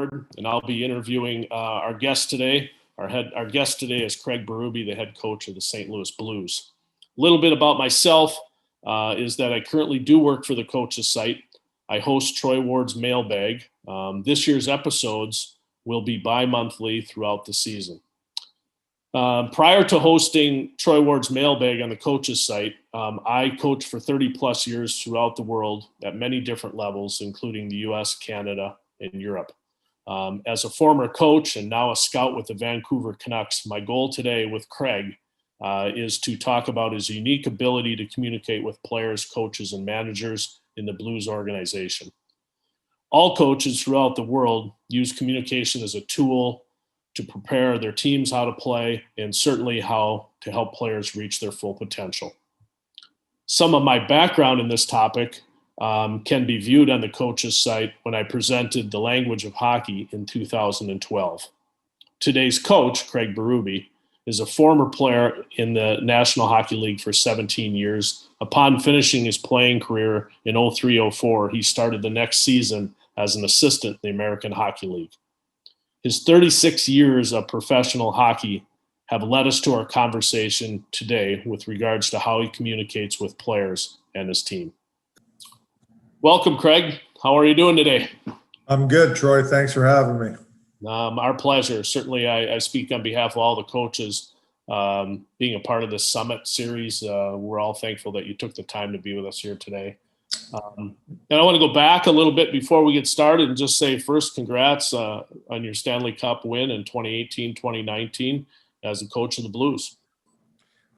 Ward, and I'll be interviewing our guest today. Our guest today is Craig Berube, the head coach of the St. Louis Blues. A little bit about myself is that I currently do work for the coach's site. I host Troy Ward's Mailbag. This year's episodes will be bi-monthly throughout the season. Prior to hosting Troy Ward's Mailbag on the coach's site, I coached for 30 plus years throughout the world at many different levels, including the US, Canada, and Europe. As a former coach and now a scout with the Vancouver Canucks, my goal today with Craig is to talk about his unique ability to communicate with players, coaches, and managers in the Blues organization. All coaches throughout the world use communication as a tool to prepare their teams how to play, and certainly how to help players reach their full potential. Some of my background in this topic can be viewed on the coach's site when I presented The Language of Hockey in 2012. Today's coach, Craig Berube, is a former player in the National Hockey League for 17 years. Upon finishing his playing career in 03-04, he started the next season as an assistant in the American Hockey League. His 36 years of professional hockey have led us to our conversation today with regards to how he communicates with players and his team. Welcome, Craig. How are you doing today? I'm good, Troy. Thanks for having me. Our pleasure. Certainly, I speak on behalf of all the coaches being a part of this Summit series. We're all thankful that you took the time to be with us here today. And I want to go back a little bit before we get started and just say first, congrats on your Stanley Cup win in 2018-2019 as a coach of the Blues.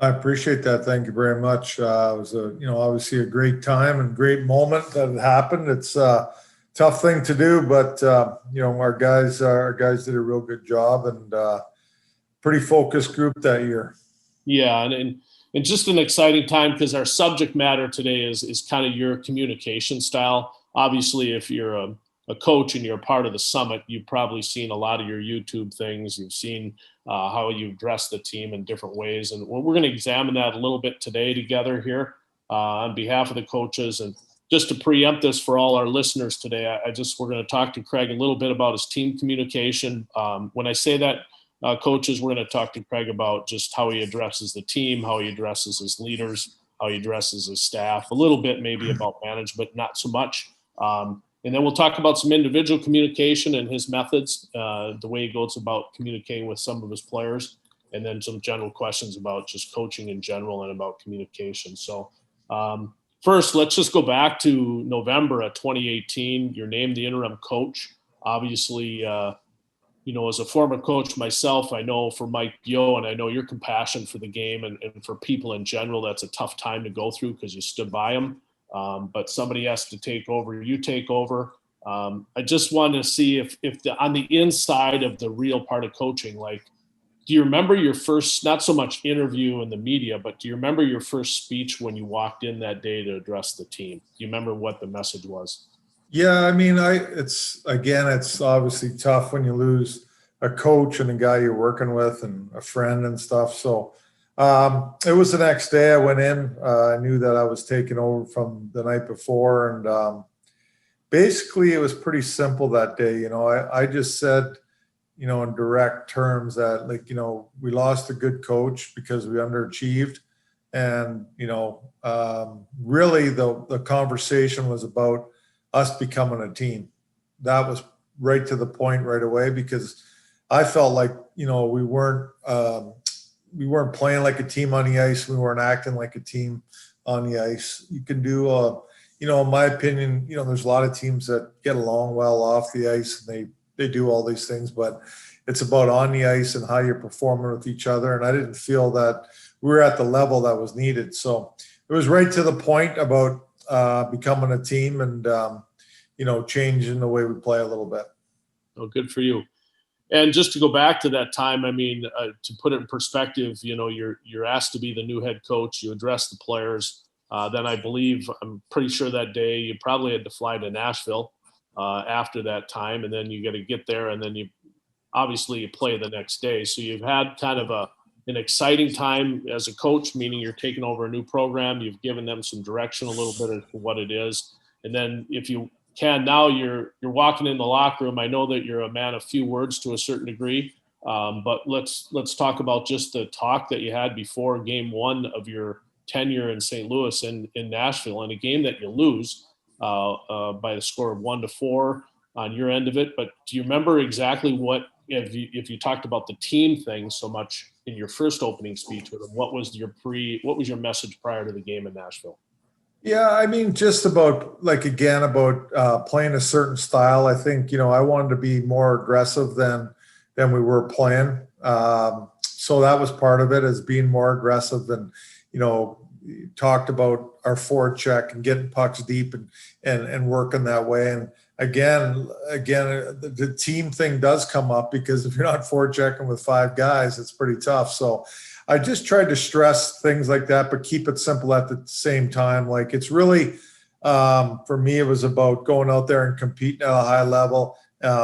I appreciate that. Thank you very much. It was obviously a great time and great moment that it happened. It's a tough thing to do, but our guys did a real good job, and pretty focused group that year. Yeah, and just an exciting time because our subject matter today is kind of your communication style. Obviously, if you're a coach and you're a part of the Summit, you've probably seen a lot of your YouTube things. You've seen how you've dressed the team in different ways. And we're going to examine that a little bit today together here on behalf of the coaches. And just to preempt this for all our listeners today, we're going to talk to Craig a little bit about his team communication. When I say that, coaches, we're going to talk to Craig about just how he addresses the team, how he addresses his leaders, how he addresses his staff, a little bit maybe about management, not so much. And then we'll talk about some individual communication and his methods, the way he goes about communicating with some of his players, and then some general questions about just coaching in general and about communication. So first, let's just go back to November of 2018. You're named the interim coach. Obviously, as a former coach myself, I know for Mike Yo, and I know your compassion for the game and for people in general, that's a tough time to go through because you stood by them. But somebody has to take over. You take over. I just wanted to see if on the inside of the real part of coaching, like, do you remember your first, not so much interview in the media, but do you remember your first speech when you walked in that day to address the team? Do you remember what the message was? Yeah, I mean, it's obviously tough when you lose a coach and a guy you're working with and a friend and stuff. So it was the next day I went in. I knew that I was taking over from the night before. And basically it was pretty simple that day. I just said, in direct terms that, we lost a good coach because we underachieved. And, really the conversation was about us becoming a team. That was right to the point right away, because I felt like, we weren't playing like a team on the ice. We weren't acting like a team on the ice. You can do, in my opinion, there's a lot of teams that get along well off the ice and they do all these things, but it's about on the ice and how you're performing with each other. And I didn't feel that we were at the level that was needed. So it was right to the point about becoming a team and, changing the way we play a little bit. Oh, good for you. And just to go back to that time, I mean, to put it in perspective, you're asked to be the new head coach. You address the players. Then I'm pretty sure that day you probably had to fly to Nashville after that time, and then you got to get there, and then you play the next day. So you've had kind of an exciting time as a coach, meaning you're taking over a new program. You've given them some direction a little bit as to what it is. And then if you Ken, now you're walking in the locker room. I know that you're a man of few words to a certain degree, but let's talk about just the talk that you had before Game 1 of your tenure in St. Louis and in Nashville, in a game that you lose by the score of 1-4 on your end of it. But do you remember exactly what, if you talked about the team thing so much in your first opening speech with them, what was your message prior to the game in Nashville? Yeah, I mean, just about like again about playing a certain style. I think I wanted to be more aggressive than we were playing. So that was part of it, as being more aggressive, and talked about our forward check and getting pucks deep and working that way. And again, the team thing does come up, because if you're not forward checking with 5 guys, it's pretty tough. So I just tried to stress things like that, but keep it simple at the same time. Like, it's really, for me, it was about going out there and competing at a high level,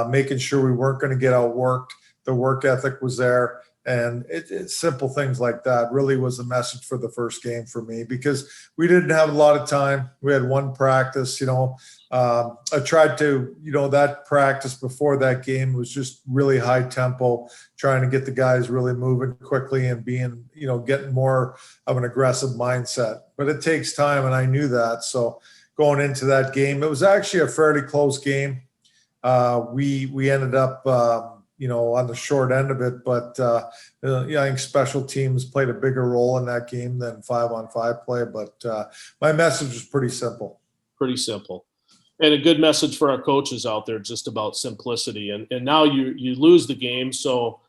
making sure we weren't going to get outworked. The work ethic was there. And it's simple things like that really was the message for the first game for me, because we didn't have a lot of time. We had one practice. I tried to, that practice before that game was just really high tempo, trying to get the guys really moving quickly and being, getting more of an aggressive mindset. But it takes time, and I knew that. So going into that game, it was actually a fairly close game. We ended up, on the short end of it, but I think special teams played a bigger role in that game than 5-on-5 play. But my message was pretty simple. Pretty simple. And a good message for our coaches out there, just about simplicity. And now you lose the game. So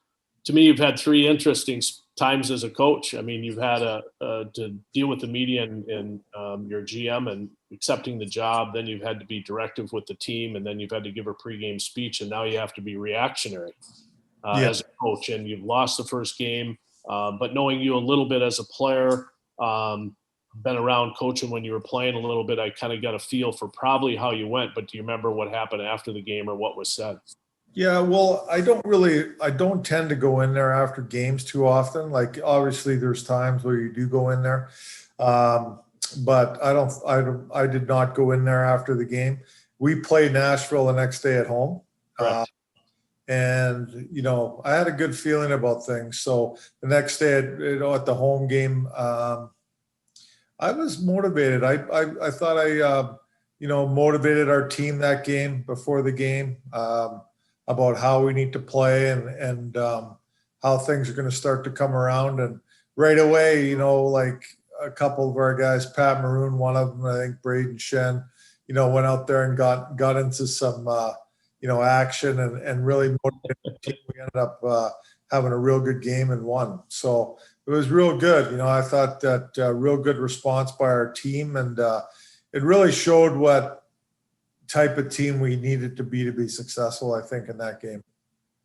to me, you've had 3 interesting times as a coach. I mean, you've had to deal with the media and your GM and accepting the job. Then you've had to be directive with the team, and then you've had to give a pregame speech, and now you have to be reactionary as a coach. And you've lost the first game, but knowing you a little bit as a player, been around coaching when you were playing a little bit, I kind of got a feel for probably how you went. But do you remember what happened after the game or what was said? Yeah, well, I don't tend to go in there after games too often. Like, obviously there's times where you do go in there. But I did not go in there after the game. We played Nashville the next day at home. Correct. And, I had a good feeling about things. So the next day, at the home game, I was motivated. I thought I motivated our team that game before the game, about how we need to play and how things are going to start to come around. And right away, like a couple of our guys, Pat Maroon, one of them, I think Braden Shen, went out there and got into some, action and really motivated the team. We ended up having a real good game and won. So it was real good. I thought that real good response by our team, and it really showed what type of team we needed to be successful, I think, in that game.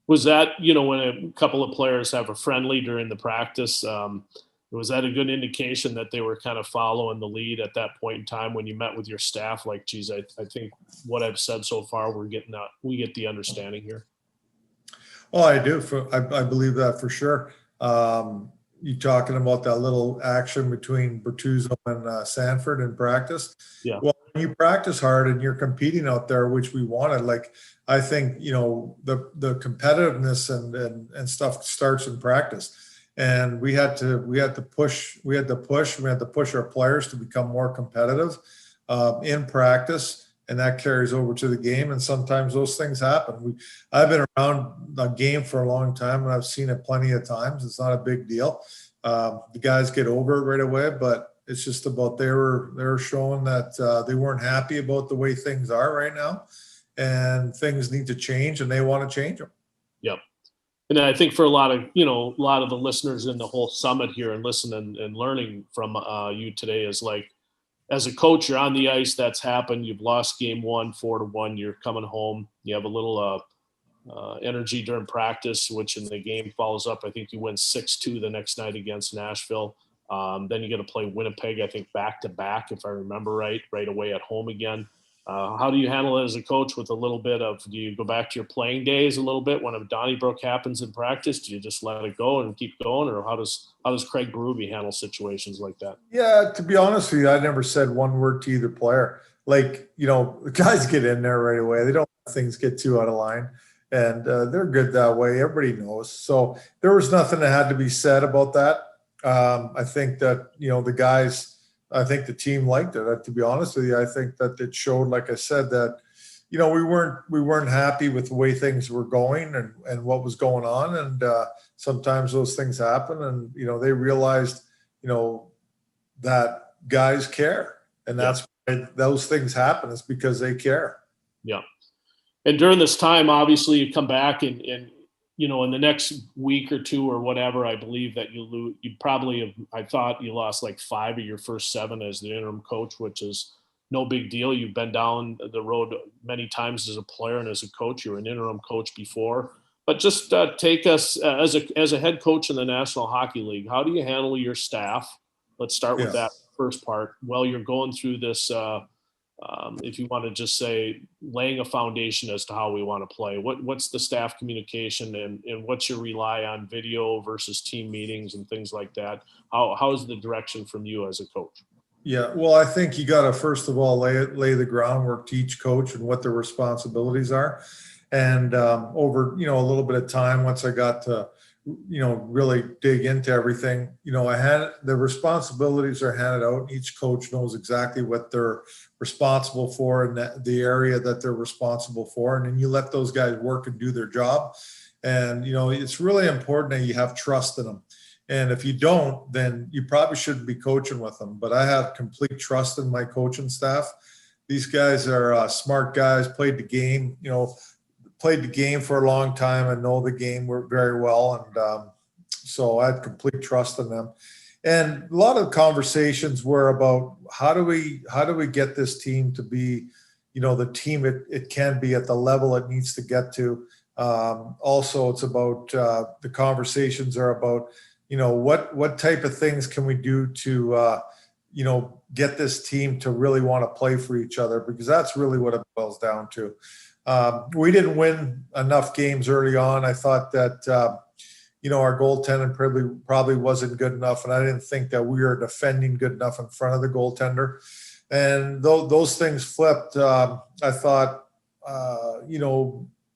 Was that, when a couple of players have a friendly during the practice, was that a good indication that they were kind of following the lead at that point in time when you met with your staff? Like, geez, I think what I've said so far, we get the understanding here. Well, I do. I believe that for sure. You talking about that little action between Bertuzzo and Sanford in practice? Yeah. Well, when you practice hard and you're competing out there, which we wanted, like, I think, the competitiveness and stuff starts in practice. And we had to push our players to become more competitive in practice. And that carries over to the game. And sometimes those things happen. I've been around the game for a long time, and I've seen it plenty of times. It's not a big deal. The guys get over it right away, but it's just about they were showing that they weren't happy about the way things are right now, and things need to change, and they want to change them. Yep. And I think for a lot of the listeners in the whole summit here and listening and learning from you today is like, as a coach, you're on the ice. That's happened. You've lost game 1, 4-1. You're coming home. You have a little energy during practice, which in the game follows up. I think you win 6-2 the next night against Nashville. Then you got to play Winnipeg, I think, back to back, if I remember right away at home again. How do you handle it as a coach with a little bit of, do you go back to your playing days a little bit when a Donnybrook happens in practice? Do you just let it go and keep going? Or how does Craig Berube handle situations like that? Yeah, to be honest with you, I never said one word to either player. like, the guys get in there right away. They don't let things get too out of line. And they're good that way. Everybody knows. So there was nothing that had to be said about that. I think that, the guys, I think the team liked it. To be honest with you, I think that it showed, like I said, that, we weren't happy with the way things were going and what was going on. And sometimes those things happen. And, they realized, that guys care. And that's why those things happen, is because they care. Yeah. And during this time, obviously, you come back and in the next week or two or whatever, I believe that you probably have, I thought you lost like 5 of your first 7 as the interim coach, which is no big deal. You've been down the road many times as a player and as a coach. You were an interim coach before. But just take us as a head coach in the National Hockey League. How do you handle your staff? Let's start with that first part. While you're going through this, if you want to just say laying a foundation as to how we want to play, what's the staff communication and what's your rely on video versus team meetings and things like that? How is the direction from you as a coach? Yeah, well, I think you got to first of all lay the groundwork to each coach and what their responsibilities are. And over a little bit of time, once I got to really dig into everything, I had the responsibilities are handed out, and each coach knows exactly what they're responsible for and the area that they're responsible for, and then you let those guys work and do their job. And it's really important that you have trust in them. And if you don't, then you probably shouldn't be coaching with them. But I have complete trust in my coaching staff. These guys are smart guys, played the game for a long time and know the game very well. And so I had complete trust in them. And a lot of conversations were about how do we get this team to be, the team it can be at the level it needs to get to. Also, it's about the conversations are about, what type of things can we do to, get this team to really want to play for each other, because that's really what it boils down to. We didn't win enough games early on. I thought that, our goaltending probably wasn't good enough, and I didn't think that we were defending good enough in front of the goaltender. And those things flipped. I thought,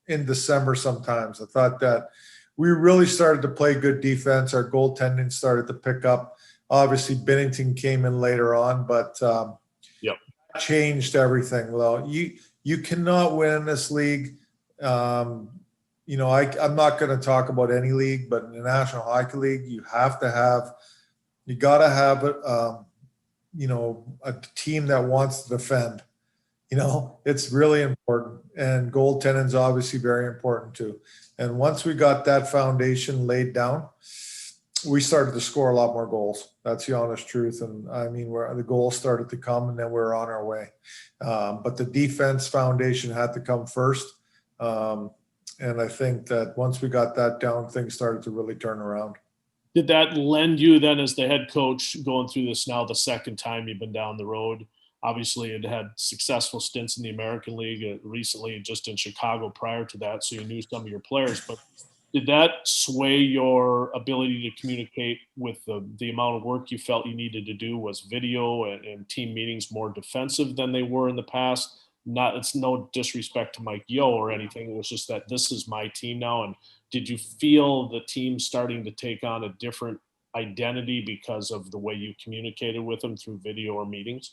in December sometimes, I thought that we really started to play good defense. Our goaltending started to pick up. Obviously, Bennington came in later on, but changed everything. Well, you cannot win in this league. I'm not going to talk about any league, but in the National Hockey League, you got to have a team that wants to defend. It's really important, and goaltending is obviously very important too. And once we got that foundation laid down, we started to score a lot more goals. That's the honest truth. And I mean, where the goals started to come, and then we were on our way. But the defense foundation had to come first. And I think that once we got that down, things started to really turn around. Did that lend you then, as the head coach, going through this now the second time you've been down the road? Obviously, it had successful stints in the American League recently, just in Chicago prior to that, so you knew some of your players. But did that sway your ability to communicate with the amount of work you felt you needed to do? Was video and team meetings more defensive than they were in the past? It's no disrespect to Mike Yeo or anything. It was just that this is my team now. And did you feel the team starting to take on a different identity because of the way you communicated with them through video or meetings?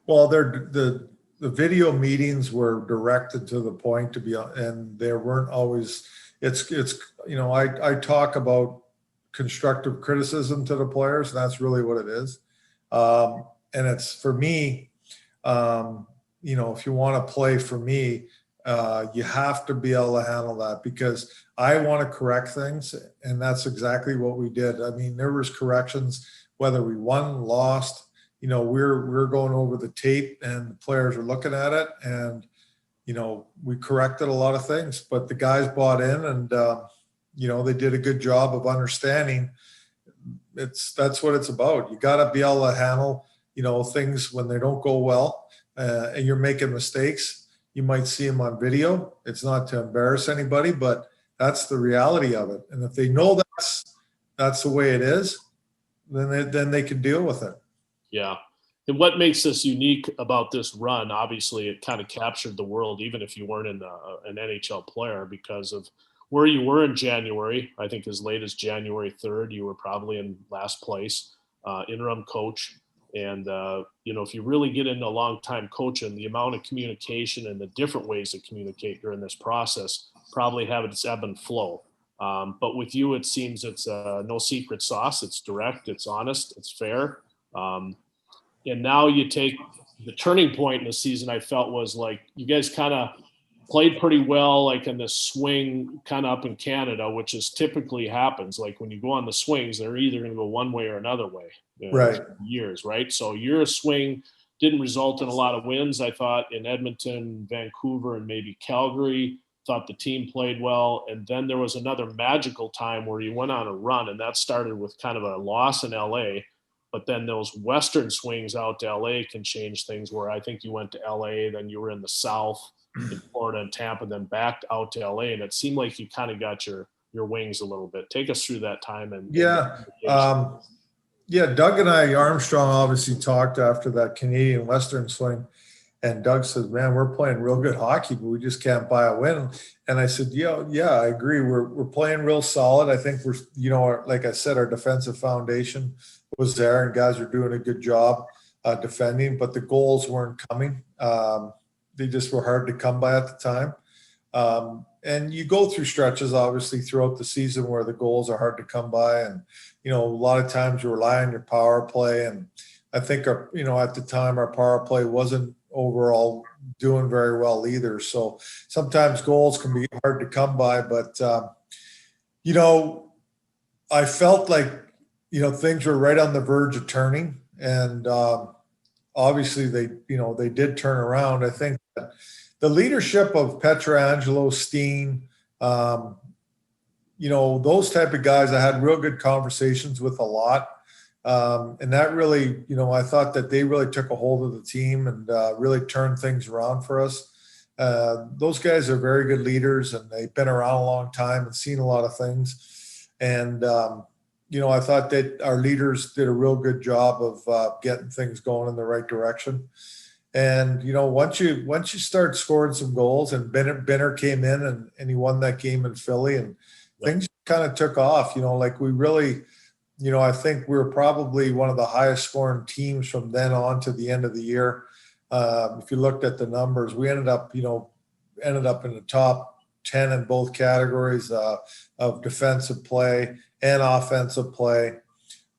Well, the video meetings were directed to the point, and there weren't always. I talk about constructive criticism to the players, and that's really what it is. And it's for me. If you want to play for me, you have to be able to handle that, because I want to correct things, and that's exactly what we did. I mean, there was corrections, whether we won, lost. We're going over the tape, and the players are looking at it, and we corrected a lot of things. But the guys bought in, and they did a good job of understanding. That's what it's about. You got to be able to handle things when they don't go well. And you're making mistakes. You might see them on video. It's not to embarrass anybody, but that's the reality of it. And if they know that's the way it is, then they can deal with it. Yeah. And what makes this unique about this run? Obviously, it kind of captured the world, even if you weren't an NHL player, because of where you were in January. I think as late as January 3rd, you were probably in last place, interim coach. And, if you really get into a long time coaching, the amount of communication and the different ways to communicate during this process probably have its ebb and flow. But with you, it seems it's no secret sauce. It's direct, it's honest, it's fair. And now you take the turning point in the season. I felt was like you guys kind of played pretty well, like in the swing kind of up in Canada, which is typically happens. Like when you go on the swings, they're either going to go one way or another way. Right. Years, right? So your swing didn't result in a lot of wins. I thought in Edmonton, Vancouver, and maybe Calgary. Thought the team played well. And then there was another magical time where you went on a run, and that started with kind of a loss in LA. But then those Western swings out to LA can change things, where I think you went to LA, then you were in the South, in Florida and Tampa, then back out to LA. And it seemed like you kind of got your wings a little bit. Take us through that time. Yeah. Doug and I, Armstrong, obviously talked after that Canadian Western swing. And Doug says, man, we're playing real good hockey, but we just can't buy a win. And I said, yeah, I agree. We're playing real solid. I think we're, like I said, our defensive foundation was there and guys are doing a good job defending, but the goals weren't coming. They just were hard to come by at the time. And you go through stretches, obviously, throughout the season where the goals are hard to come by. And, a lot of times you rely on your power play. And I think, at the time, our power play wasn't overall doing very well either. So sometimes goals can be hard to come by. But, I felt like, things were right on the verge of turning. And obviously they did turn around. I think that the leadership of Pietrangelo, Steen, those type of guys I had real good conversations with a lot. And that really, I thought that they really took a hold of the team and really turned things around for us. Those guys are very good leaders and they've been around a long time and seen a lot of things. And, I thought that our leaders did a real good job of getting things going in the right direction. And, once you start scoring some goals, and Benner came in and he won that game in Philly, and things kind of took off, like we really, I think we were probably one of the highest scoring teams from then on to the end of the year. If you looked at the numbers, we ended up in the top 10 in both categories of defensive play and offensive play.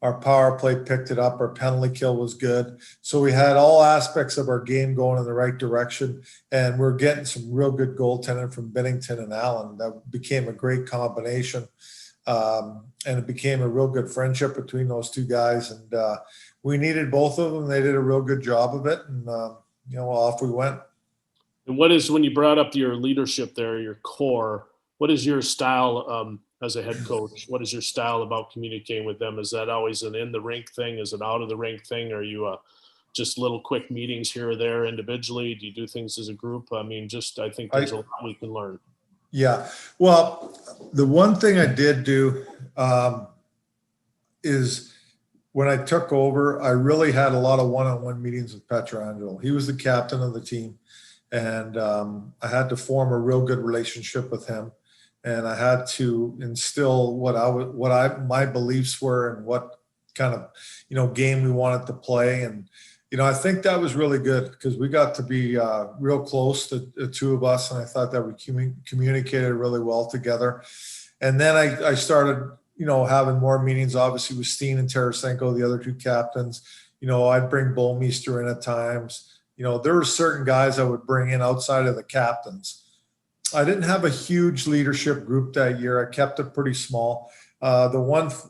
Our power play picked it up. Our penalty kill was good. So we had all aspects of our game going in the right direction. And we're getting some real good goaltending from Binnington and Allen. That became a great combination. And it became a real good friendship between those two guys. And we needed both of them. They did a real good job of it. And, off we went. And what is, when you brought up your leadership there, your core, what is your style as a head coach? What is your style about communicating with them? Is that always an in the rink thing? Is it out of the rink thing? Are you just little quick meetings here or there individually? Do you do things as a group? I mean, I think there's a lot we can learn. Yeah. Well, the one thing I did do is when I took over, I really had a lot of one-on-one meetings with Pietrangelo. He was the captain of the team. And I had to form a real good relationship with him. And I had to instill my beliefs were and what kind of, game we wanted to play. And, I think that was really good because we got to be real close, the two of us. And I thought that we communicated really well together. And then I started, having more meetings, obviously with Steen and Tarasenko, the other two captains. I'd bring Bullmeister in at times. There were certain guys I would bring in outside of the captains. I didn't have a huge leadership group that year. I kept it pretty small. The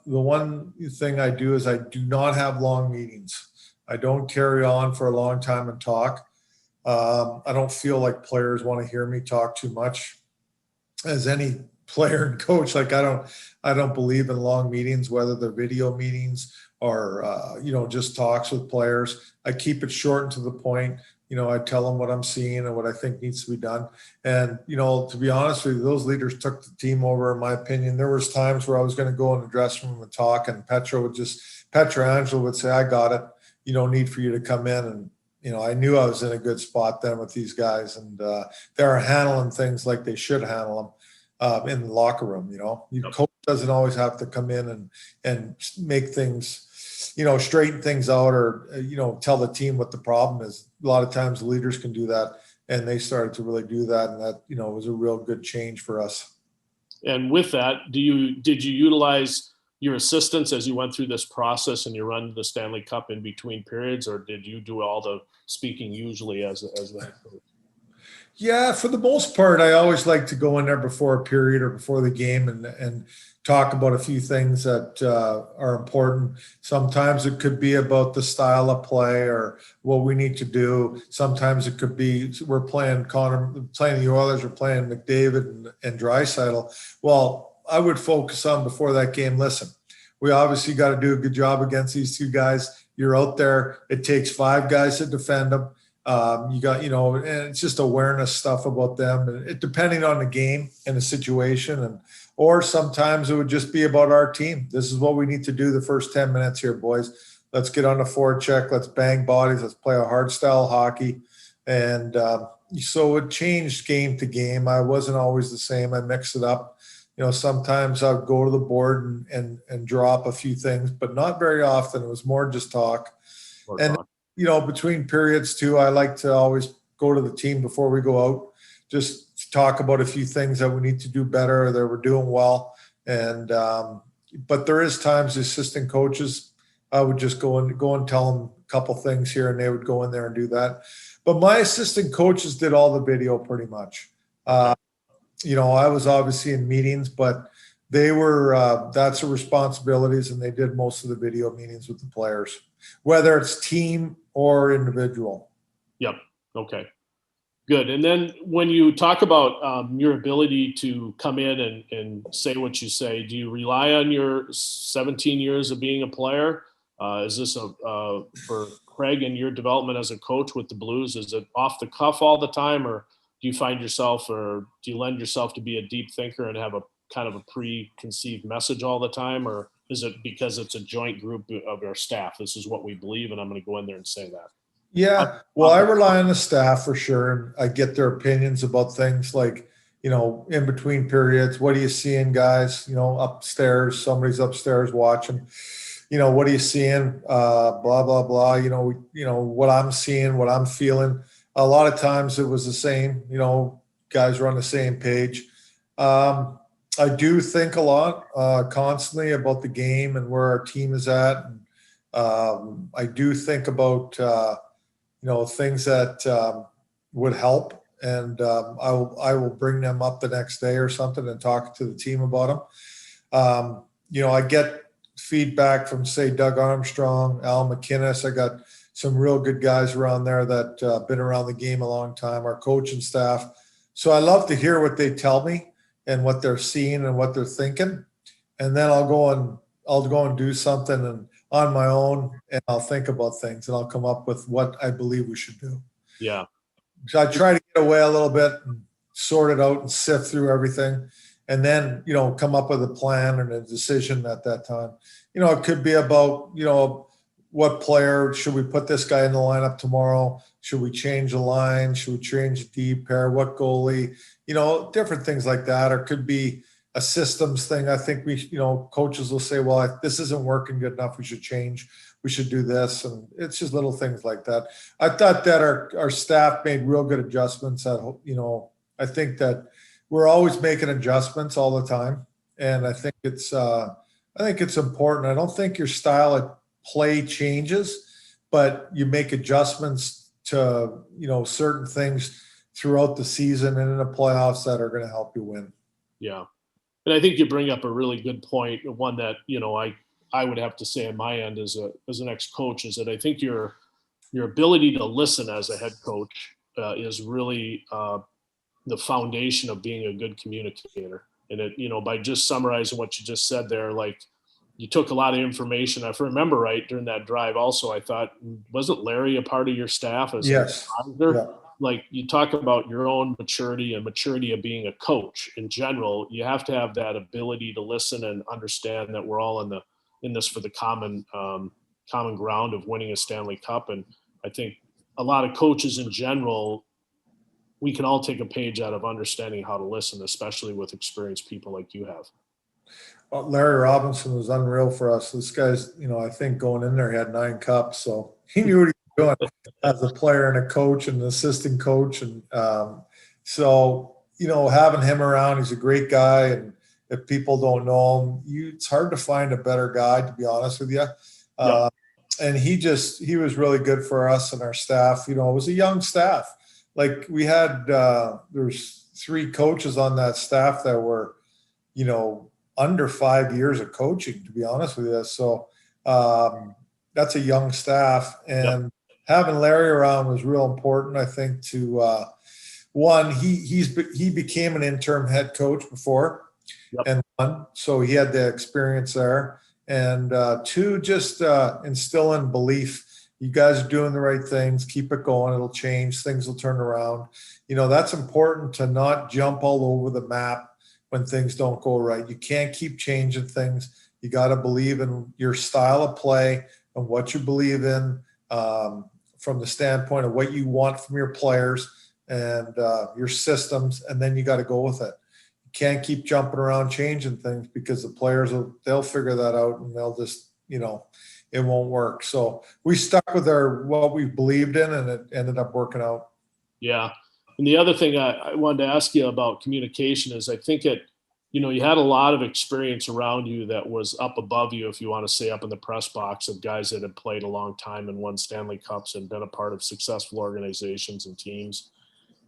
one thing I do is I do not have long meetings. I don't carry on for a long time and talk. I don't feel like players want to hear me talk too much. As any player and coach, like I don't believe in long meetings, whether they're video meetings or just talks with players. I keep it short and to the point. I tell them what I'm seeing and what I think needs to be done. And, to be honest with you, those leaders took the team over, in my opinion. There was times where I was going to go in the dressing room and talk, and Pietrangelo would say, I got it. no need for you to come in. And, I knew I was in a good spot then with these guys, and they're handling things like they should handle them in the locker room. Your coach doesn't always have to come in and make things, straighten things out, or, tell the team what the problem is. A lot of times the leaders can do that, and they started to really do that. And that, was a real good change for us. And with that, did you utilize your assistants as you went through this process and you run the Stanley Cup in between periods, or did you do all the speaking usually as the head coach? Yeah, for the most part, I always like to go in there before a period or before the game and talk about a few things that are important. Sometimes it could be about the style of play or what we need to do. Sometimes it could be we're playing the Oilers, or playing McDavid and Draisaitl. Well, I would focus on before that game. Listen, we obviously got to do a good job against these two guys. You're out there. It takes 5 guys to defend them. You got, and it's just awareness stuff about them, and depending on the game and the situation, or sometimes it would just be about our team. This is what we need to do the first 10 minutes here, boys. Let's get on the forecheck. Let's bang bodies. Let's play a hard style hockey. And so it changed game to game. I wasn't always the same. I mixed it up. Sometimes I'd go to the board and drop a few things, but not very often. It was more just talk. Between periods too, I like to always go to the team before we go out, just talk about a few things that we need to do better, that we're doing well. And but there is times the assistant coaches, I would just go and tell them a couple things here, and they would go in there and do that. But my assistant coaches did all the video pretty much. I was obviously in meetings, but they were that's their responsibilities, and they did most of the video meetings with the players, whether it's team or individual. Yep. Okay. Good. And then when you talk about your ability to come in and say what you say, do you rely on your 17 years of being a player? Is this for Craig and your development as a coach with the Blues? Is it off the cuff all the time, or do you find yourself, or do you lend yourself to be a deep thinker and have a kind of a preconceived message all the time, or is it because it's a joint group of our staff? This is what we believe, and I'm going to go in there and say that. Yeah, well, I rely on the staff for sure, and I get their opinions about things like, in between periods. What are you seeing, guys? Upstairs, somebody's upstairs watching. What are you seeing? Blah blah blah. What I'm seeing, what I'm feeling. A lot of times it was the same. Guys are on the same page. I do think a lot constantly about the game and where our team is at. And, I do think about things that would help, and I will bring them up the next day or something and talk to the team about them. I get feedback from, say, Doug Armstrong, Al McInnes. I got some real good guys around there that been around the game a long time, our coaching staff. So I love to hear what they tell me and what they're seeing and what they're thinking. And then I'll go and do something and on my own, and I'll think about things, and I'll come up with what I believe we should do. Yeah. So I try to get away a little bit and sort it out and sift through everything, and then, come up with a plan and a decision at that time. It could be about, what player should we put this guy in the lineup tomorrow? Should we change the line? Should we change the D pair? What goalie? Different things like that. Or it could be a systems thing. I think coaches will say, well, if this isn't working good enough, we should change. We should do this. And it's just little things like that. I thought that our staff made real good adjustments. I think that we're always making adjustments all the time. And I think it's important. I don't think your style of play changes, but you make adjustments to, certain things throughout the season and in the playoffs that are going to help you win. Yeah. And I think you bring up a really good point, one that, I would have to say on my end as an ex-coach, is that I think your ability to listen as a head coach is really the foundation of being a good communicator. And it, by just summarizing what you just said there, like you took a lot of information. If I remember right, during that drive also, I thought, wasn't Larry a part of your staff as yes. an advisor? Yeah. Like you talk about your own maturity and maturity of being a coach in general, you have to have that ability to listen and understand that we're all in this for the common common ground of winning a Stanley Cup. And I think a lot of coaches in general, we can all take a page out of understanding how to listen, especially with experienced people like you have. Larry Robinson was unreal for us. This guy's, I think going in there, he had 9 cups, so he knew what he was doing as a player and a coach and an assistant coach. And so, having him around, he's a great guy. And if people don't know him, it's hard to find a better guy, to be honest with you. Yep. And he was really good for us and our staff. It was a young staff. Like we had, there's 3 coaches on that staff that were, under 5 years of coaching, to be honest with you. So that's a young staff, and having Larry around was real important, I think, to one, he became an interim head coach before, and so he had the experience there, and 2, just instill in belief. You guys are doing the right things. Keep it going. It'll change. Things will turn around. That's important, to not jump all over the map when things don't go right. You can't keep changing things. You got to believe in your style of play and what you believe in, from the standpoint of what you want from your players and your systems, and then you got to go with it. You can't keep jumping around changing things, because the players they'll figure that out, and they'll just it won't work. So we stuck with what we believed in, and it ended up working out. Yeah. And the other thing I wanted to ask you about communication is, I think you had a lot of experience around you that was up above you, if you want to say up in the press box, of guys that had played a long time and won Stanley Cups and been a part of successful organizations and teams.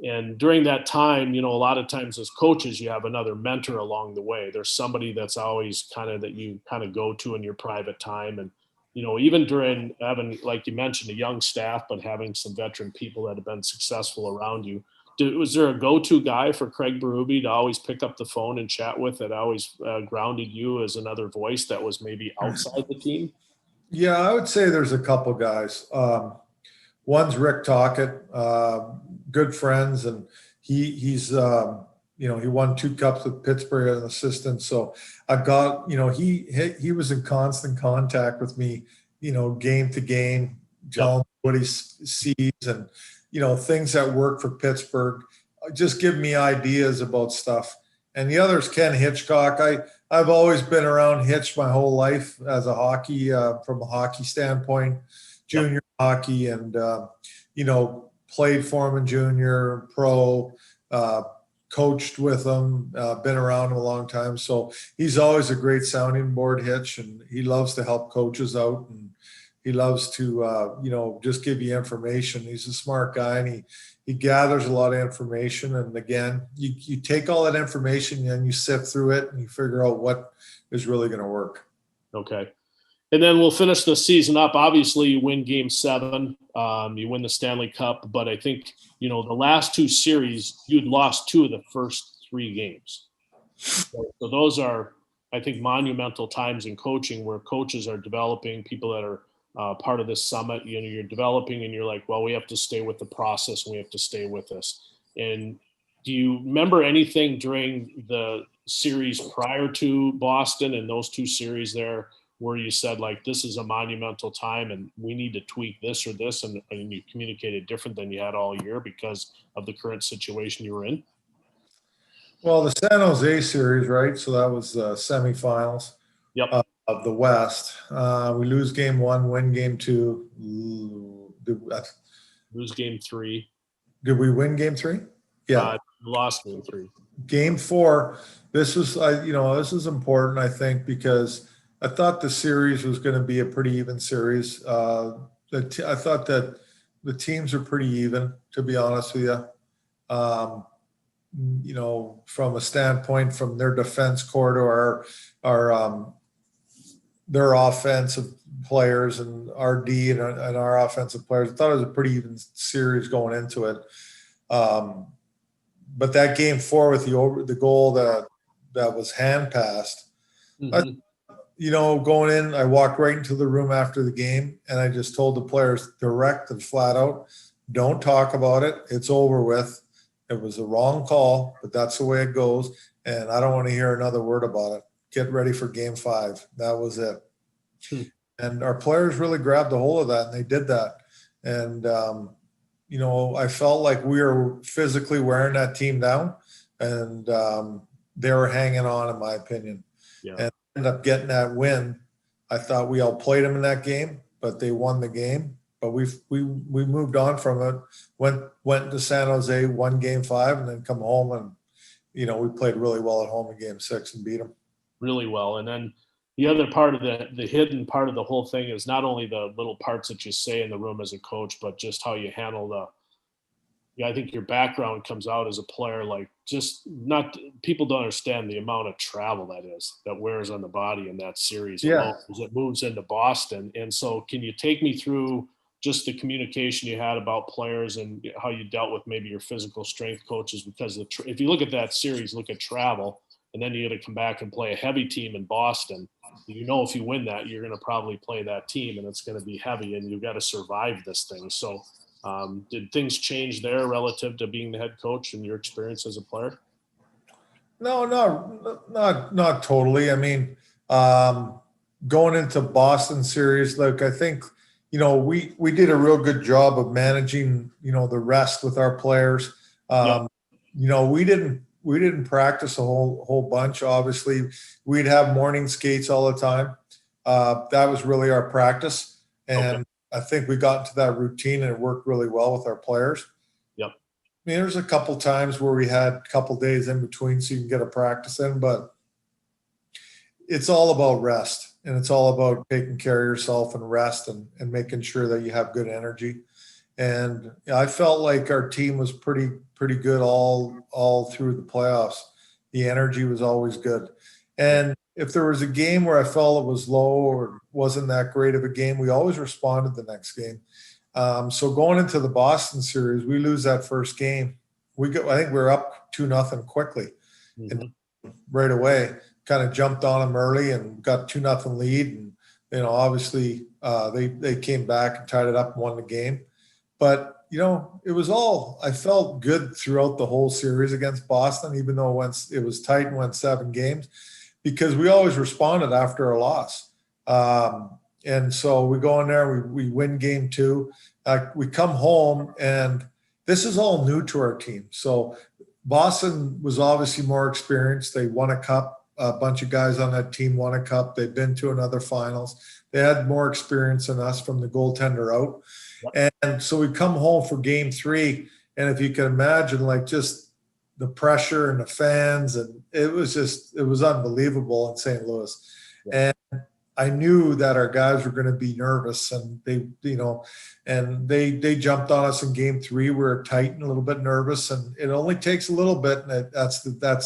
And during that time, a lot of times as coaches, you have another mentor along the way. There's somebody that's always that you go to in your private time. And, even during having, like you mentioned, a young staff, but having some veteran people that have been successful around you, was there a go-to guy for Craig Berube to always pick up the phone and chat with, that always grounded you as another voice that was maybe outside the team? Yeah, I would say there's a couple guys. One's Rick Tocchet, good friends, and he's he won 2 cups with Pittsburgh as an assistant. So I've got, he was in constant contact with me, game to game, telling me what he sees, and things that work for Pittsburgh, just give me ideas about stuff. And the other is Ken Hitchcock. I've always been around Hitch my whole life as a hockey, from a hockey standpoint, junior hockey, and played for him in junior, pro, coached with him, been around him a long time. So he's always a great sounding board, Hitch, and he loves to help coaches out, and he loves to, just give you information. He's a smart guy, and he gathers a lot of information. And again, you take all that information and you sift through it and you figure out what is really going to work. Okay. And then we'll finish the season up. Obviously, you win Game 7. You win the Stanley Cup. But I think, the last 2 series, you'd lost 2 of the first 3 games. So those are, I think, monumental times in coaching, where coaches are developing, people that are part of this summit. You're developing, and you're like, well, we have to stay with the process, and we have to stay with this. And do you remember anything during the series prior to Boston and those 2 series there, where you said, like, this is a monumental time and we need to tweak this or this, and you communicated different than you had all year because of the current situation you were in? Well, the San Jose series, right? So that was semifinals of the West. We lose Game 1, win Game 2. Lose Game 3. Did we win Game 3? Yeah. Lost Game 3. Game 4. This was, this is important, I think, because I thought the series was going to be a pretty even series. I thought that the teams are pretty even, to be honest with you. From a standpoint, from their defense core to our their offensive players and our D and our offensive players. I thought it was a pretty even series going into it. But that Game 4 with the goal that was hand passed, going in, I walked right into the room after the game, and I just told the players direct and flat out, don't talk about it. It's over with. It was a wrong call, but that's the way it goes. And I don't want to hear another word about it. Get ready for Game 5. That was it. And our players really grabbed a hold of that, and they did that. And, I felt like we were physically wearing that team down, and they were hanging on, in my opinion. Yeah. And ended up getting that win. I thought we outplayed them in that game, but they won the game. But we moved on from it. Went to San Jose, won Game 5, and then come home, and we played really well at home in Game 6 and beat them really well. And then the other part of the hidden part of the whole thing is not only the little parts that you say in the room as a coach, but just how you handle I think your background comes out as a player. Like, just not, people don't understand the amount of travel that wears on the body in that series alone, as it moves into Boston. And so can you take me through just the communication you had about players and how you dealt with maybe your physical strength coaches? Because if you look at that series, look at travel, and then you got to come back and play a heavy team in Boston. If you win that, you're going to probably play that team, and it's going to be heavy, and you've got to survive this thing. So did things change there relative to being the head coach and your experience as a player? No, not totally. I mean, going into Boston series, look, I think, we did a real good job of managing, the rest with our players. We didn't practice a whole bunch. Obviously, we'd have morning skates all the time. That was really our practice. And I think we got into that routine, and it worked really well with our players. Yep. I mean, there's a couple times where we had a couple days in between so you can get a practice in, but it's all about rest, and it's all about taking care of yourself and rest and making sure that you have good energy. And I felt like our team was pretty good all through the playoffs. The energy was always good. And if there was a game where I felt it was low or wasn't that great of a game, we always responded the next game. So going into the Boston series, we lose that first game. I think we were up 2-0 quickly, and right away, kind of jumped on them early and got 2-0 lead. And obviously they came back and tied it up and won the game. But it was I felt good throughout the whole series against Boston, even though it was tight and went 7 games, because we always responded after a loss. And so we go in there, we win Game 2. We come home, and this is all new to our team. So Boston was obviously more experienced. They won a cup. A bunch of guys on that team won a cup. They've been to another finals. They had more experience than us from the goaltender out. And so we come home for Game 3. And if you can imagine, like, just the pressure and the fans, and it was unbelievable in St. Louis. And I knew that our guys were going to be nervous, and they jumped on us in Game 3. We were tight and a little bit nervous, and it only takes a little bit, and that's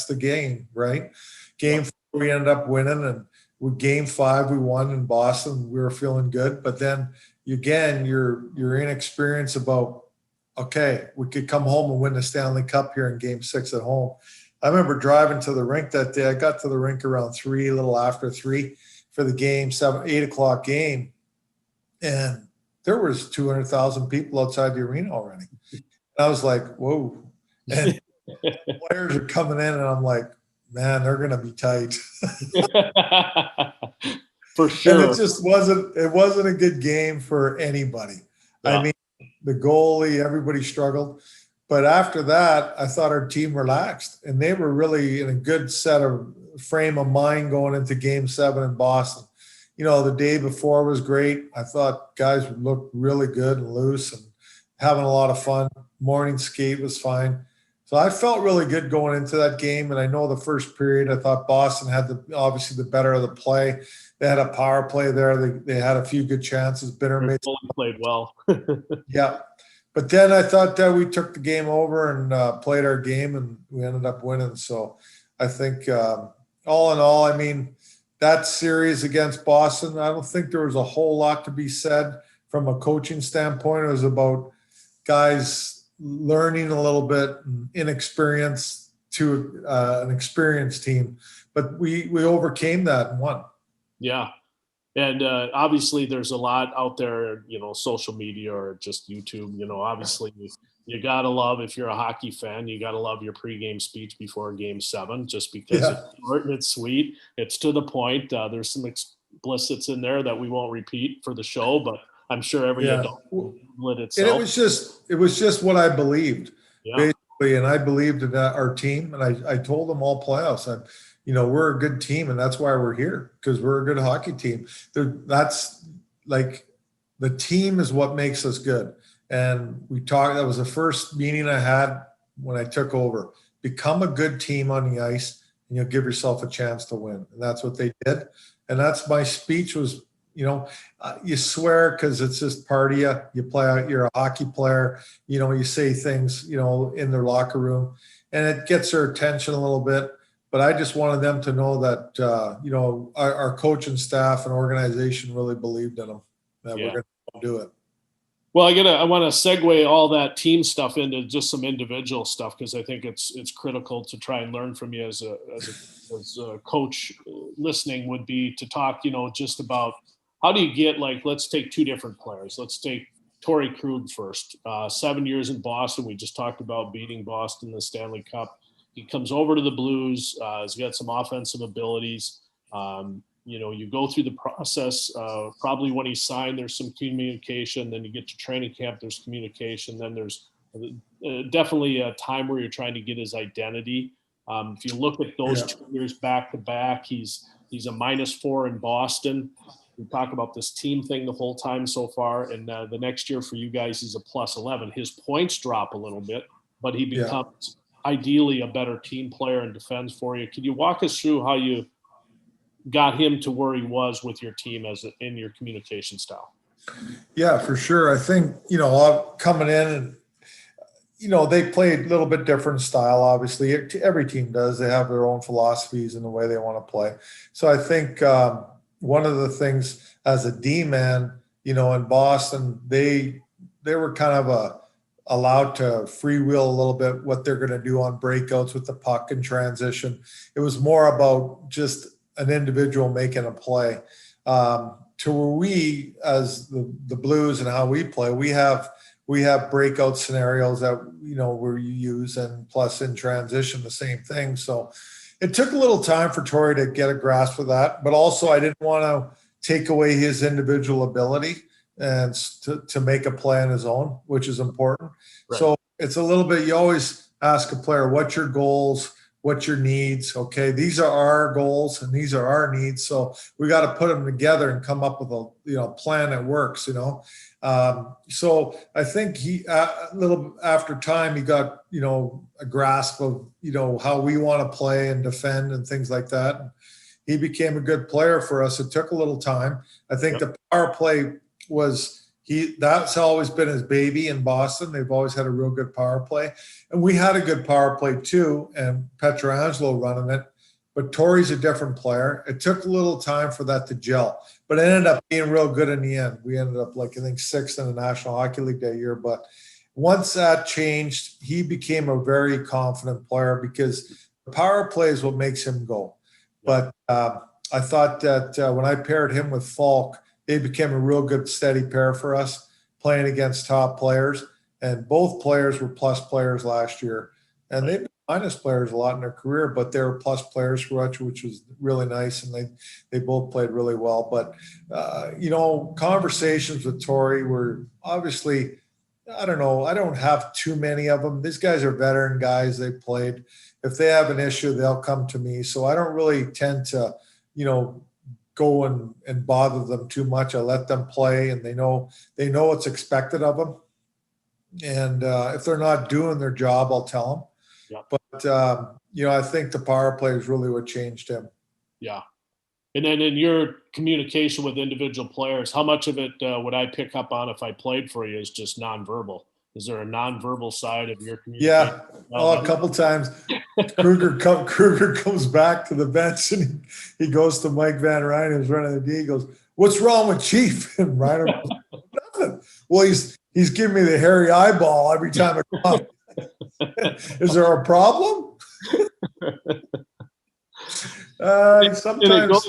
the game, right? Game 4, we ended up winning, and with Game 5, we won in Boston. We were feeling good, but then again, you're inexperienced about, okay, we could come home and win the Stanley Cup here in Game 6 at home. I remember driving to the rink that day. I got to the rink around 3, a little after 3 for the game, 8 o'clock game. And there was 200,000 people outside the arena already. And I was like, whoa. And players are coming in, and I'm like, man, they're going to be tight. For sure. And it wasn't a good game for anybody. Yeah. I mean, the goalie, everybody struggled. But after that, I thought our team relaxed, and they were really in a good frame of mind going into Game 7 in Boston. The day before was great. I thought guys looked really good and loose and having a lot of fun. Morning skate was fine. So I felt really good going into that game. And I know the first period, I thought Boston had obviously the better of the play. They had a power play there. They had a few good chances. Bitter played well. Yeah. But then I thought that we took the game over and played our game, and we ended up winning. So I think all in all, I mean, that series against Boston, I don't think there was a whole lot to be said from a coaching standpoint. It was about guys learning a little bit, and inexperience to an experienced team. But we overcame that and won. Yeah. And obviously there's a lot out there, social media or just YouTube, obviously you got to love, if you're a hockey fan, you got to love your pregame speech before Game 7, just because it's short and it's sweet. It's to the point. There's some bliss that's in there that we won't repeat for the show, but I'm sure every Yeah. adult will And itself. it was just what I believed, Yeah. basically, and I believed in our team, and I told them all playoffs, we're a good team, and that's why we're here, because we're a good hockey team. That's like, the team is what makes us good. And we talked. That was the first meeting I had when I took over. Become a good team on the ice, and you'll give yourself a chance to win. And that's what they did. And that's my speech was. You swear because it's just part of you. You play out. You're a hockey player. You say things. In their locker room, and it gets their attention a little bit. But I just wanted them to know that our coaching staff and organization really believed in them, that we're going to do it. Well, I want to segue all that team stuff into just some individual stuff, because I think it's critical to try and learn from you as a coach listening, would be to talk, just about how do you get, like, let's take two different players. Let's take Torrey Krug first. 7 years in Boston. We just talked about beating Boston in the Stanley Cup. He comes over to the Blues. He's got some offensive abilities. You go through the process. Probably when he signed, there's some communication. Then you get to training camp, there's communication. Then there's definitely a time where you're trying to get his identity. If you look at those 2 years back to back, he's a -4 in Boston. We talk about this team thing the whole time so far, and the next year for you guys is a +11. His points drop a little bit, but he becomes ideally a better team player and defends for you. Can you walk us through how you got him to where he was with your team in your communication style? Yeah, for sure. I think, coming in and, they play a little bit different style. Obviously, every team does. They have their own philosophies and the way they want to play. So I think one of the things as a D man, in Boston, they were kind of allowed to freewheel a little bit what they're going to do on breakouts with the puck and transition. It was more about just an individual making a play. To where we, as the Blues and how we play, we have breakout scenarios that we use, and plus in transition the same thing. So it took a little time for Torrey to get a grasp of that, but also I didn't want to take away his individual ability and to make a play on his own, which is important. Right. So it's a little bit, you always ask a player, what's your goals? What's your needs? Okay, these are our goals and these are our needs. So we got to put them together and come up with a plan that works. So I think he a little after time he got a grasp of how we want to play and defend and things like that. And he became a good player for us. It took a little time. I think the power play that's always been his baby in Boston. They've always had a real good power play. And we had a good power play too, and Pietrangelo running it. But Torrey's a different player. It took a little time for that to gel, but it ended up being real good in the end. We ended up, I think, 6th in the National Hockey League that year. But once that changed, he became a very confident player because the power play is what makes him go. But I thought that when I paired him with Falk, they became a real good steady pair for us, playing against top players. And both players were plus players last year. And they've been minus players a lot in their career, but they were plus players for us, which was really nice. And they both played really well. But, conversations with Torrey were obviously, I don't know, I don't have too many of them. These guys are veteran guys. They played. If they have an issue, they'll come to me. So I don't really tend to, go and bother them too much. I let them play, and they know what's expected of them. And if they're not doing their job, I'll tell them. Yeah. But I think the power play is really what changed him. Yeah. And then in your communication with individual players, how much of it would I pick up on if I played for you is just nonverbal? Is there a nonverbal side of your communication? Yeah, a couple times. Kruger comes back to the bench and he goes to Mike Van Ryn, who's running the D. He goes, "What's wrong with Chief?" And Reiner goes, "Nothing." Well, he's giving me the hairy eyeball every time I come up. Is there a problem? Sometimes.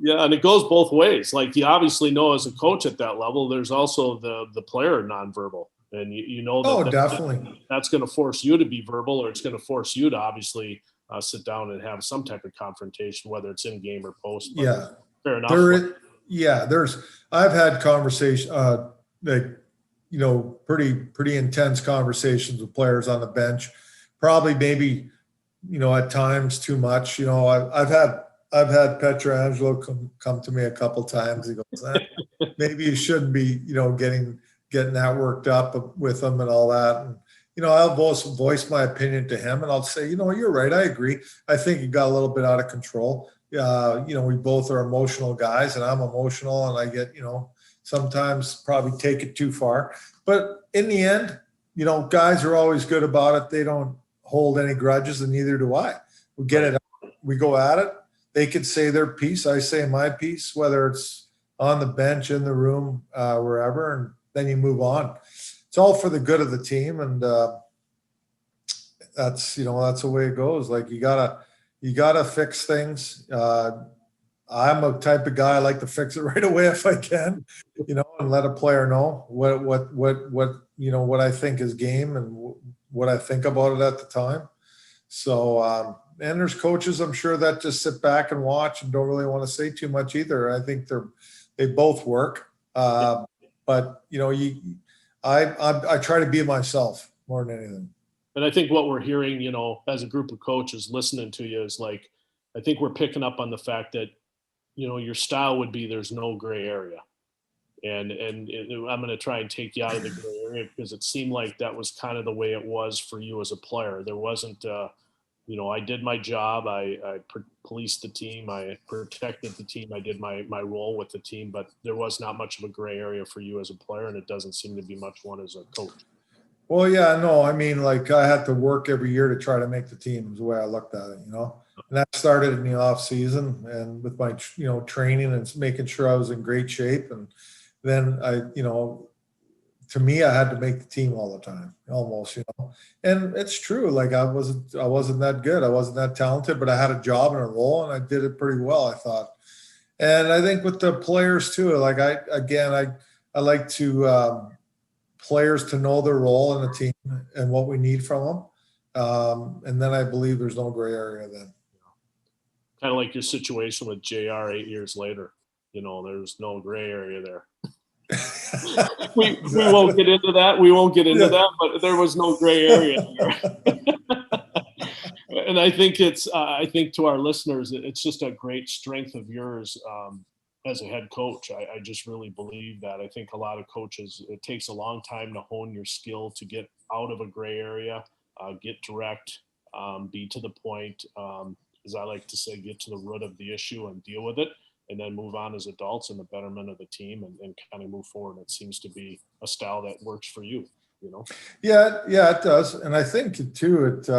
And it goes both ways. Like, you obviously know as a coach at that level, there's also the player nonverbal. And definitely. That's going to force you to be verbal, or it's going to force you to obviously sit down and have some type of confrontation, whether it's in game or post. But fair enough. Yeah, I've had conversation, like, pretty intense conversations with players on the bench. Probably maybe, at times too much. I've had Petrangelo come to me a couple times. He goes, maybe you shouldn't be, getting that worked up with him and all that. And, I'll voice my opinion to him, and I'll say, you're right. I agree. I think you got a little bit out of control. We both are emotional guys, and I'm emotional, and I get, sometimes probably take it too far. But in the end, guys are always good about it. They don't hold any grudges, and neither do I. We get it out. We go at it. They can say their piece. I say my piece, whether it's on the bench, in the room, wherever, and then you move on. It's all for the good of the team, and that's the way it goes. Like, you gotta fix things. I'm a type of guy, I like to fix it right away if I can, and let a player know what I think is game and what I think about it at the time. So, and there's coaches, I'm sure, that just sit back and watch and don't really want to say too much either. I think they both work. But I try to be myself more than anything. And I think what we're hearing, as a group of coaches listening to you is like, I think we're picking up on the fact that, your style would be there's no gray area. And I'm going to try and take you out of the gray area, because it seemed like that was kind of the way it was for you as a player. There wasn't, I did my job. I policed the team. I protected the team. I did my role with the team, but there was not much of a gray area for you as a player, and it doesn't seem to be much one as a coach. Well, yeah, no, I mean, like, I had to work every year to try to make the team, is the way I looked at it, and that started in the off season and with my, training and making sure I was in great shape. And then to me, I had to make the team all the time, almost, and it's true. Like, I wasn't that good. I wasn't that talented, but I had a job and a role, and I did it pretty well, I thought. And I think with the players too, like, I like to, players to know their role in the team and what we need from them. And then I believe there's no gray area then. Kind of like your situation with JR 8 years later. There's no gray area there. we won't get into that. But there was no gray area there. And I think I think to our listeners, it's just a great strength of yours as a head coach. I just really believe that. I think a lot of coaches, it takes a long time to hone your skill to get out of a gray area, get direct, be to the point, as I like to say, get to the root of the issue and deal with it, and then move on as adults in the betterment of the team, and kind of move forward. It seems to be a style that works for you, Yeah, it does. And I think too, it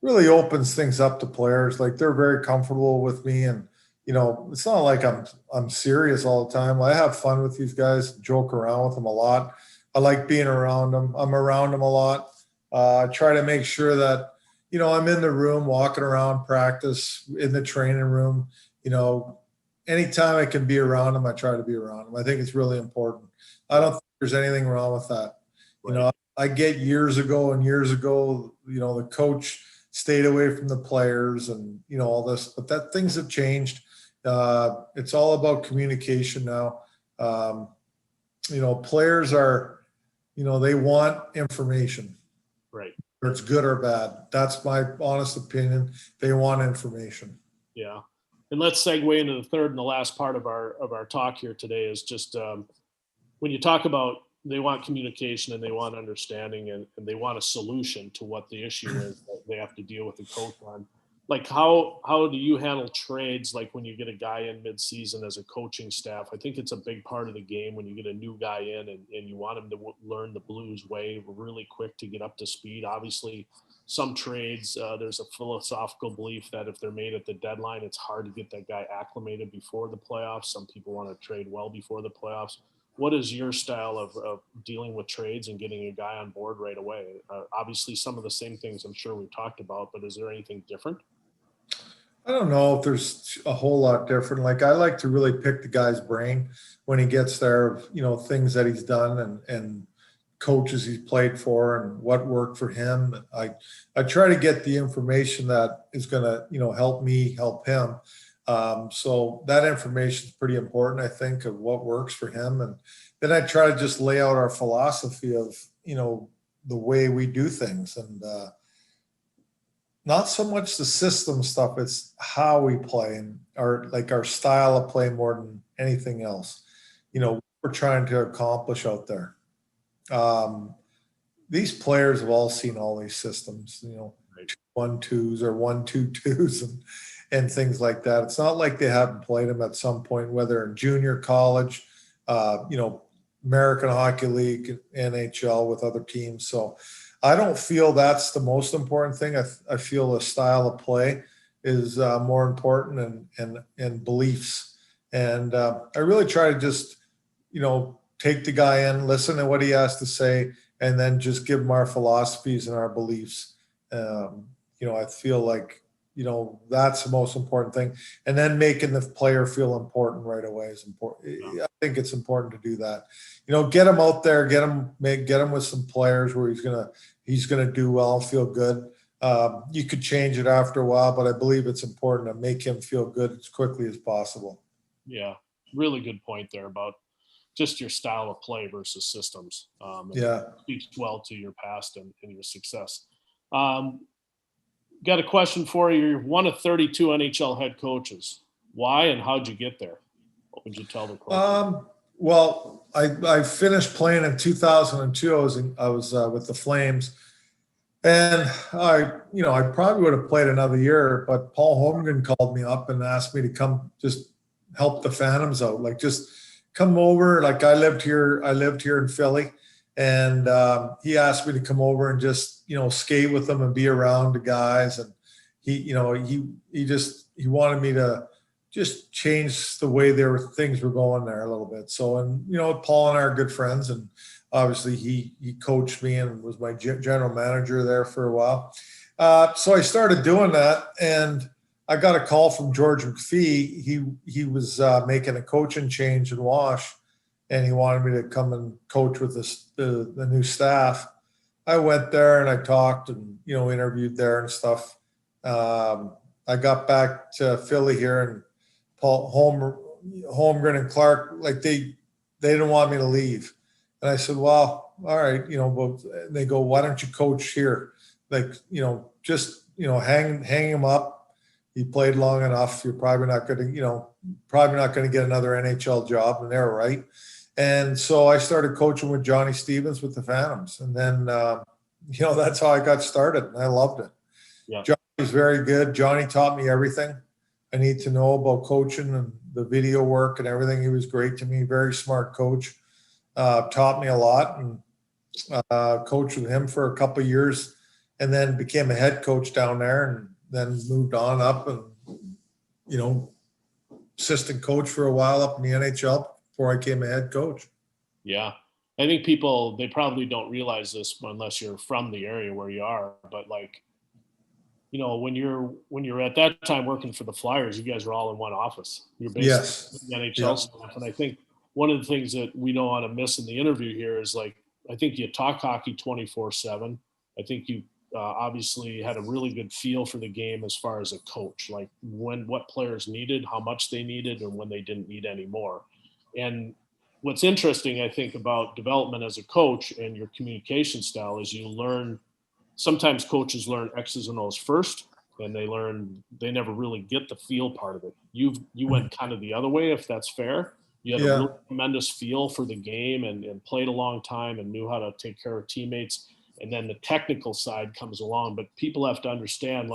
really opens things up to players. Like, they're very comfortable with me, and it's not like I'm serious all the time. I have fun with these guys, joke around with them a lot. I like being around them. I'm around them a lot. I try to make sure that, I'm in the room, walking around, practice, in the training room. Anytime I can be around them, I try to be around them. I think it's really important. I don't think there's anything wrong with that. Right. I get years ago, the coach stayed away from the players and, all this, but things have changed. It's all about communication now. Players are, they want information. Right. Whether it's good or bad. That's my honest opinion. They want information. Yeah. And let's segue into the third and the last part of our talk here today is just when you talk about they want communication and they want understanding and they want a solution to what the issue is that they have to deal with the coach on. Like, how do you handle trades? Like, when you get a guy in mid-season as a coaching staff, I think it's a big part of the game when you get a new guy in and you want him to learn the Blues way really quick to get up to speed. Obviously, some trades, there's a philosophical belief that if they're made at the deadline, it's hard to get that guy acclimated before the playoffs. Some people want to trade well before the playoffs. What is your style of dealing with trades and getting a guy on board right away? Obviously, some of the same things I'm sure we've talked about, but is there anything different? I don't know if there's a whole lot different. Like, I like to really pick the guy's brain when he gets there, things that he's done and coaches he's played for and what worked for him. I try to get the information that is going to, help me help him. So that information is pretty important, I think, of what works for him. And then I try to just lay out our philosophy of, the way we do things, and not so much the system stuff. It's how we play and our style of play more than anything else. What we're trying to accomplish out there. These players have all seen all these systems, Right. 1-2s or 1-2-2s and things like that. It's not like they haven't played them at some point, whether in junior college, American Hockey League, NHL with other teams. So I don't feel that's the most important thing. I feel the style of play is more important, and beliefs. And I really try to just, take the guy in, listen to what he has to say, and then just give him our philosophies and our beliefs. I feel like, that's the most important thing. And then making the player feel important right away is important. Yeah. I think it's important to do that. Get him out there, get him with some players where he's gonna do well, feel good. You could change it after a while, but I believe it's important to make him feel good as quickly as possible. Yeah, really good point there about just your style of play versus systems. Yeah. Speaks well to your past and your success. Got a question for you. You're one of 32 NHL head coaches. Why and how'd you get there? What would you tell the coach? Well, I finished playing in 2002. I was with the Flames, and I probably would have played another year, but Paul Holmgren called me up and asked me to come just help the Phantoms out, like just come over. Like I lived here in Philly, and he asked me to come over and just skate with them and be around the guys. And he wanted me to just change the way things were going there a little bit. So, and Paul and I are good friends, and obviously he coached me and was my general manager there for a while. So I started doing that, and I got a call from George McPhee. He was making a coaching change in Wash, and he wanted me to come and coach with the new staff. I went there and I talked and interviewed there and stuff. I got back to Philly here, and Paul Holmgren and Clark, like they didn't want me to leave, and I said, well, all right, but they go, why don't you coach here? Like just hang him up. He played long enough. You're probably not going to get another NHL job, and they're right. And so I started coaching with Johnny Stevens with the Phantoms, and then that's how I got started, and I loved it. Yeah. Johnny was very good. Johnny taught me everything I need to know about coaching and the video work and everything. He was great to me. Very smart coach. Taught me a lot, and coached with him for a couple of years, and then became a head coach down there, and then moved on up and assistant coach for a while up in the NHL before I became a head coach. Yeah. I think people, they probably don't realize this unless you're from the area where you are, but when you're at that time working for the Flyers, you guys are all in one office. You're basically the NHL staff. And I think one of the things that we don't want to miss in the interview here is I think you talk hockey 24/7. I think you obviously had a really good feel for the game as far as a coach, like what players needed, how much they needed, and when they didn't need any more. And what's interesting, I think, about development as a coach and your communication style is you learn. Sometimes coaches learn X's and O's first, and they never really get the feel part of it. You went kind of the other way, if that's fair. You had a really tremendous feel for the game and played a long time and knew how to take care of teammates. And then the technical side comes along, but people have to understand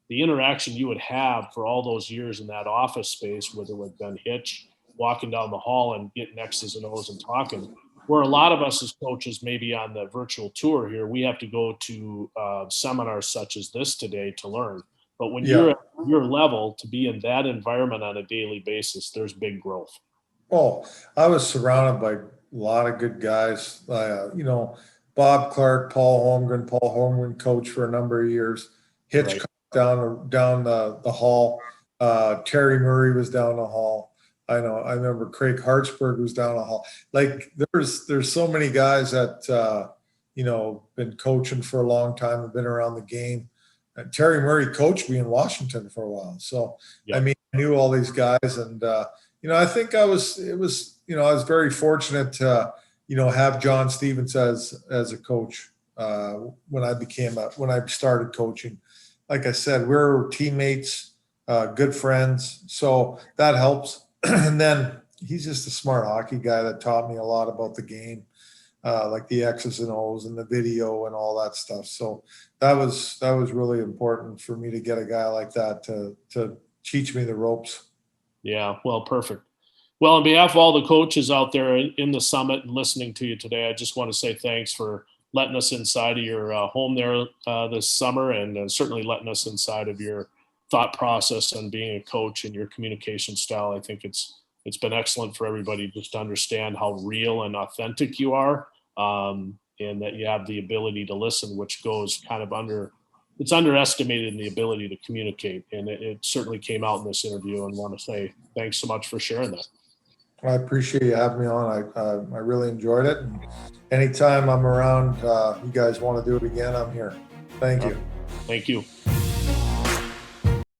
the interaction you would have for all those years in that office space, whether it would been Hitch walking down the hall and getting X's and O's and talking. Where a lot of us as coaches, maybe on the virtual tour here, we have to go to seminars such as this today to learn. But when you're at your level, to be in that environment on a daily basis, there's big growth. Oh, I was surrounded by a lot of good guys. Bob Clark, Paul Holmgren coached for a number of years. Hitch Right. down the hall. Terry Murray was down the hall. I remember Craig Hartsburg was down the hall. Like there's so many guys that been coaching for a long time, have been around the game. Terry Murray coached me in Washington for a while. So, Yeah. I mean, I knew all these guys, and I think I was very fortunate to, have John Stevens as a coach when I started coaching. Like I said, we're teammates, good friends, so that helps. And then he's just a smart hockey guy that taught me a lot about the game, like the X's and O's and the video and all that stuff. So that was really important for me to get a guy like that to teach me the ropes. Yeah, well, perfect. Well, on behalf of all the coaches out there in the summit and listening to you today, I just want to say thanks for letting us inside of your home there this summer, and certainly letting us inside of your thought process on being a coach and your communication style. I think it's been excellent for everybody just to understand how real and authentic you are, and that you have the ability to listen, which goes kind of it's underestimated in the ability to communicate. And it certainly came out in this interview, and want to say thanks so much for sharing that. I appreciate you having me on. I really enjoyed it. And anytime I'm around, you guys want to do it again, I'm here. Thank you. Thank you.